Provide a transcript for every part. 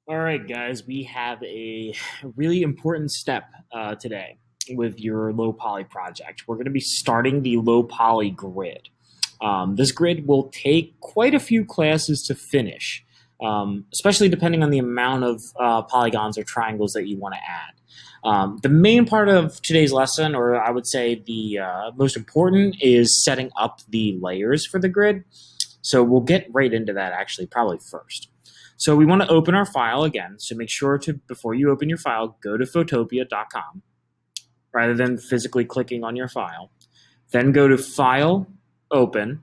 All right, guys, we have a really important step today with your low poly project. We're going to be starting the low poly grid. This grid will take quite a few classes to finish, especially depending on the amount of polygons or triangles that you want to add. The main part of today's lesson, or I would say the most important, is setting up the layers for the grid. So we'll get right into that actually, probably first. So we want to open our file again. So make sure to, before you open your file, go to photopia.com rather than physically clicking on your file. Then go to File, Open.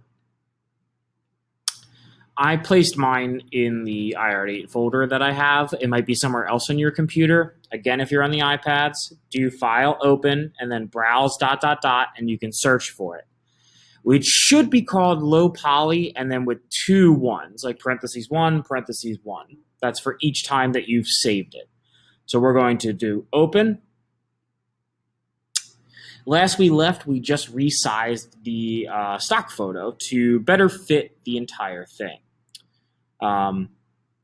I placed mine in the IR8 folder that I have. It might be somewhere else on your computer. Again, if you're on the iPads, do File, Open, and then Browse ... and you can search for it, which should be called low poly and then with two ones, like parentheses 1, parentheses 1. That's for each time that you've saved it. So we're going to do open. Last we left, we just resized the stock photo to better fit the entire thing. And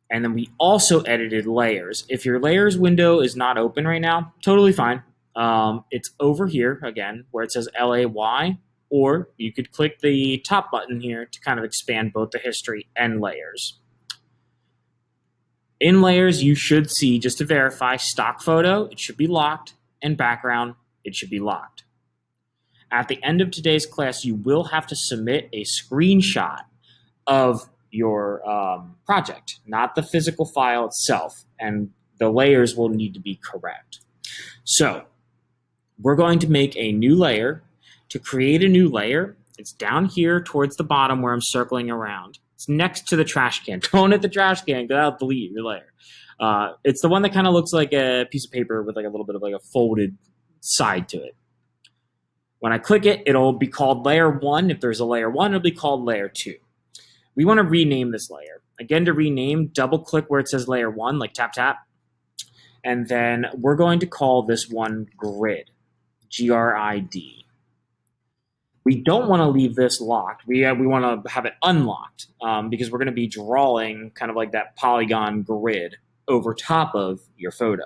then we also edited layers. If your layers window is not open right now, totally fine. It's over here, again, where it says LAY, or you could click the top button here to kind of expand both the history and layers. In layers, you should see, just to verify, stock photo, it should be locked, and background, it should be locked. At the end of today's class, you will have to submit a screenshot of your project, not the physical file itself, and the layers will need to be correct. So we're going to make a new layer. To create a new layer, it's down here towards the bottom where I'm circling around. It's next to the trash can. Don't hit the trash can, that'll delete your layer. It's the one that kind of looks like a piece of paper with like a little bit of like a folded side to it. When I click it, it'll be called layer 1. If there's a layer 1, it'll be called layer 2. We want to rename this layer. Again, to rename, double click where it says layer 1, like tap, tap. And then we're going to call this one grid, G-R-I-D. We don't want to leave this locked. We want to have it unlocked because we're going to be drawing kind of like that polygon grid over top of your photo.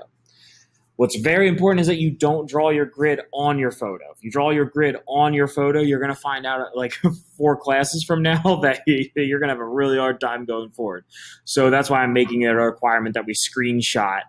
What's very important is that you don't draw your grid on your photo. If you draw your grid on your photo, you're going to find out like 4 classes from now that you're going to have a really hard time going forward. So that's why I'm making it a requirement that we screenshot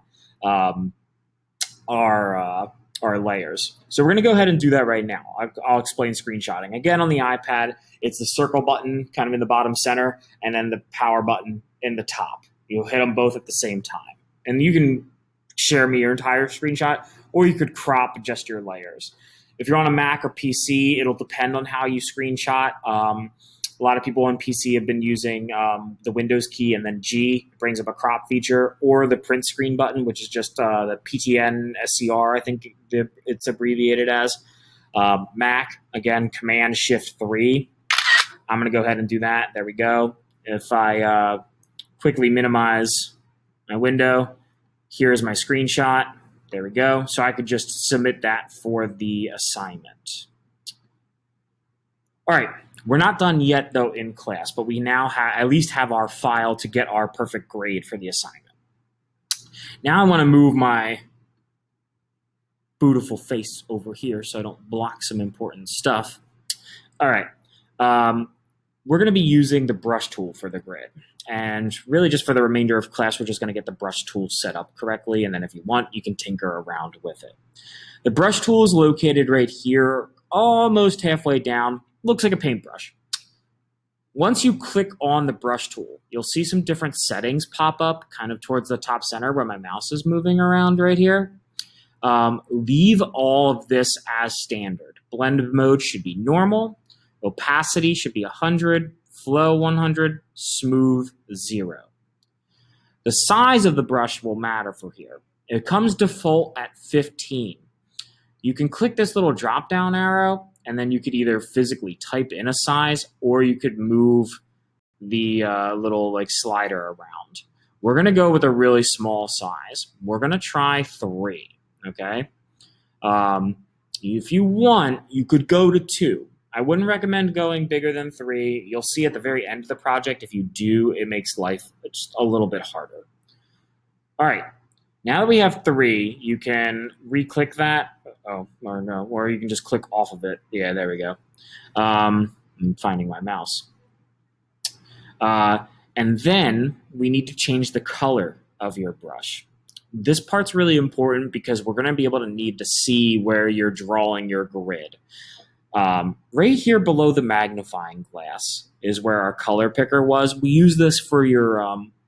our layers. So we're going to go ahead and do that right now. I'll explain screenshotting. Again, on the iPad, it's the circle button kind of in the bottom center and then the power button in the top. You'll hit them both at the same time. And you can share me your entire screenshot, or you could crop just your layers. If you're on a Mac or PC, it'll depend on how you screenshot. A lot of people on PC have been using the Windows key and then G, brings up a crop feature, or the print screen button, which is just the PTN SCR, I think it's abbreviated as. Mac, again, Command Shift 3. I'm going to go ahead and do that. There we go. If I quickly minimize my window, here's my screenshot. There we go. So I could just submit that for the assignment. All right. We're not done yet, though, in class, but we now at least have our file to get our perfect grade for the assignment. Now I want to move my beautiful face over here so I don't block some important stuff. All right. We're going to be using the brush tool for the grid. And really just for the remainder of class, we're just going to get the brush tool set up correctly. And then if you want, you can tinker around with it. The brush tool is located right here, almost halfway down. Looks like a paintbrush. Once you click on the brush tool, you'll see some different settings pop up kind of towards the top center where my mouse is moving around right here. Leave all of this as standard. Blend mode should be normal. Opacity should be 100. Flow 100. Smooth 0. The size of the brush will matter for here. It comes default at 15. You can click this little drop down arrow and then you could either physically type in a size or you could move the little like slider around. We're going to go with a really small size. We're going to try 3, okay? If you want, you could go to 2. I wouldn't recommend going bigger than 3. You'll see at the very end of the project, if you do, it makes life just a little bit harder. All right. Now that we have 3, you can re-click that. Oh, or no, or you can just click off of it. Yeah, there we go. I'm finding my mouse. And then we need to change the color of your brush. This part's really important because we're going to be able to need to see where you're drawing your grid. Right here below the magnifying glass is where our color picker was. We use this for your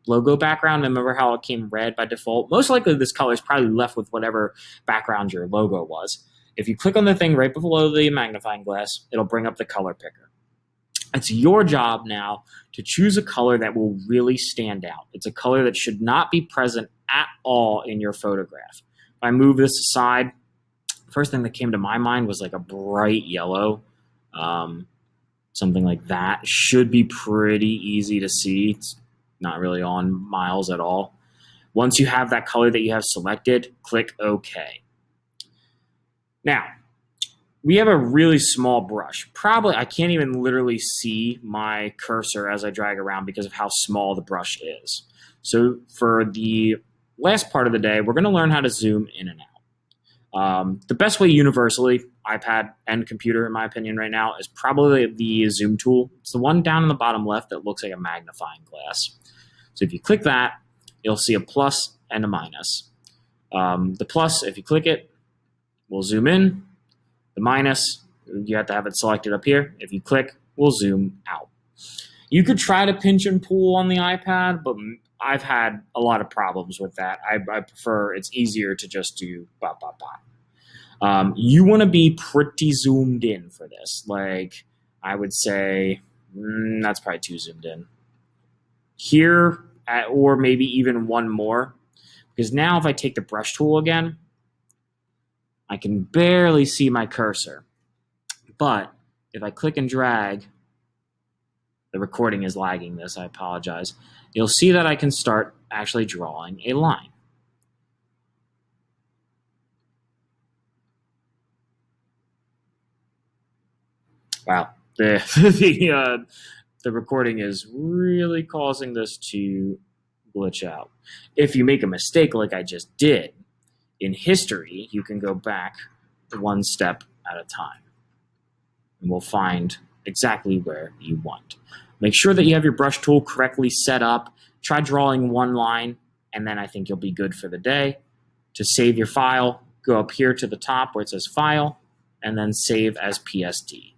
logo background. Remember how it came red by default? Most likely this color is probably left with whatever background your logo was. If you click on the thing right below the magnifying glass, it'll bring up the color picker. It's your job now to choose a color that will really stand out. It's a color that should not be present at all in your photograph. If I move this aside, first thing that came to my mind was like a bright yellow. Something like that should be pretty easy to see. It's not really on miles at all. Once you have that color that you have selected, click OK. Now, we have a really small brush. Probably, I can't even literally see my cursor as I drag around because of how small the brush is. So for the last part of the day, we're going to learn how to zoom in and out. The best way universally, iPad and computer in my opinion right now, is probably the zoom tool. It's the one down in the bottom left that looks like a magnifying glass. So if you click that, you'll see a plus and a minus. The plus, if you click it, will zoom in. The minus, you have to have it selected up here. If you click, we'll zoom out. You could try to pinch and pull on the iPad, but I've had a lot of problems with that. I prefer, it's easier to just do bop, bop, bop. You want to be pretty zoomed in for this. Like, I would say, that's probably too zoomed in. Here, or maybe even one more. Because now if I take the brush tool again, I can barely see my cursor. But if I click and drag, the recording is lagging this, I apologize. You'll see that I can start actually drawing a line. Wow, the recording is really causing this to glitch out. If you make a mistake like I just did, in history, you can go back one step at a time. And we'll find exactly where you want. Make sure that you have your brush tool correctly set up. Try drawing one line, and then I think you'll be good for the day. To save your file, go up here to the top where it says File, and then Save as PSD.